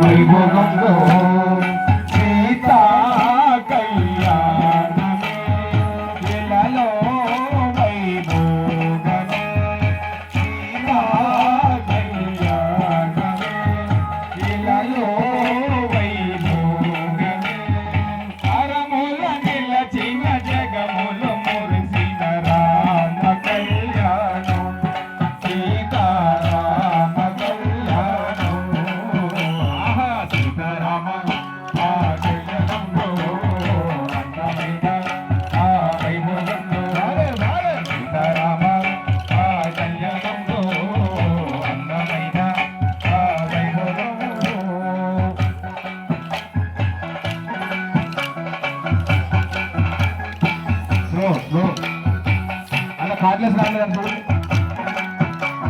వైభోగంలో సీతా కళ్యాణమే ఇలలో వైభోగమే సీతా కళ్యాణమే ఇలలో వైభోగమే అరముల నిలచిన జగములు మురిసిన రామ కళ్యాణం సీతారామ కళ్యాణం ఆహా సీతారామ ఆ కళ్యాణంలో అందమైన ఆ వైభోగంలో సీతారామ ఆ కళ్యాణంలో అందమైన ఆ వైభోగంలో స్లో అలా కార్లెస్ రాలేదని చూడండి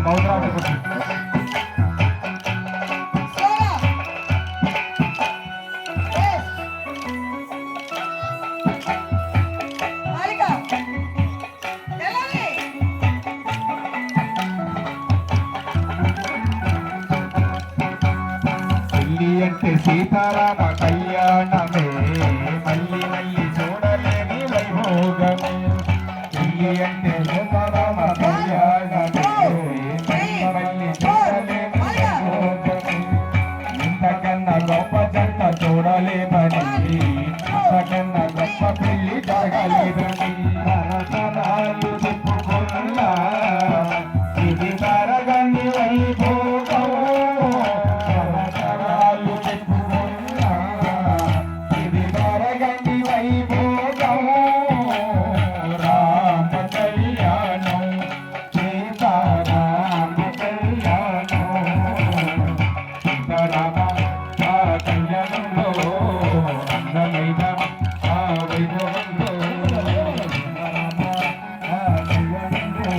బౌద్ధ రావడం పెళ్ళి అంటే సీతారామ కళ్యాణమే మళ్ళీ మళ్ళీ చూడలేని వైభోగమే పెళ్ళి అంటే సీతారామ కళ్యాణమే మళ్ళీ మళ్ళీ చూడలేని వైభోగమే ఇంతకన్నా గొప్ప జంట చూడలేమని ఇంతకన్నా గొప్ప పెళ్లి జరగలేదని తరతరాలు చెప్పుకున్నా ఇది తరగని వైభోగం తరతరాలు చెప్పుకున్నా ఇది తరగని వైభోగం రామ కళ్యాణం సీతారామ కళ్యాణం సీతారామ ఆ కళ్యాణంలో అందమైన ఆ వైభోగంలో సీతారామ ఆ కళ్యాణంలో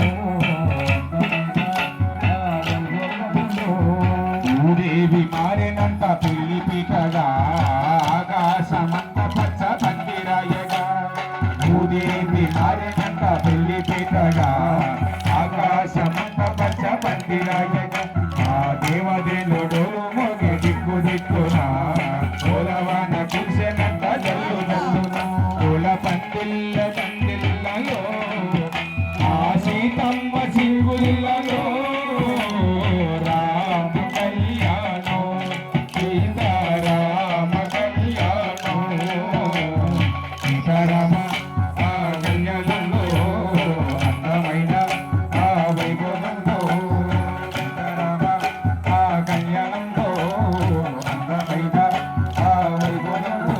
భూదేవి మారినంత పెళ్లి పీటగా ఆకాశమంత పచ్చ పందిరాయగా భూదేవి మారినంత పెళ్లి పీటగా ఆకాశమంత పచ్చ పందిరాయగా ఆ దేవదేవుడు మోగే దిక్కు దిక్కున పూలవాన కురిసెనంత జల్లు జల్లున పూల పందిళ్ళ పందిళ్ళలో ఆ సీతమ్మ సింగులలో రామ కళ్యాణం సీతారామ కళ్యాణం సీతారామ ఆ కళ్యాణంలో అందమైన ఆ వైభోగంలో సీతారామ ఆ కళ్యాణంలో అందమైన ఆ వైభోగంలో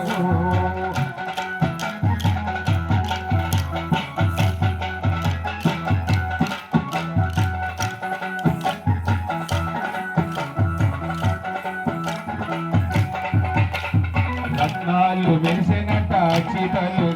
రత్నాలు మెరిసినట్ట అక్షితలు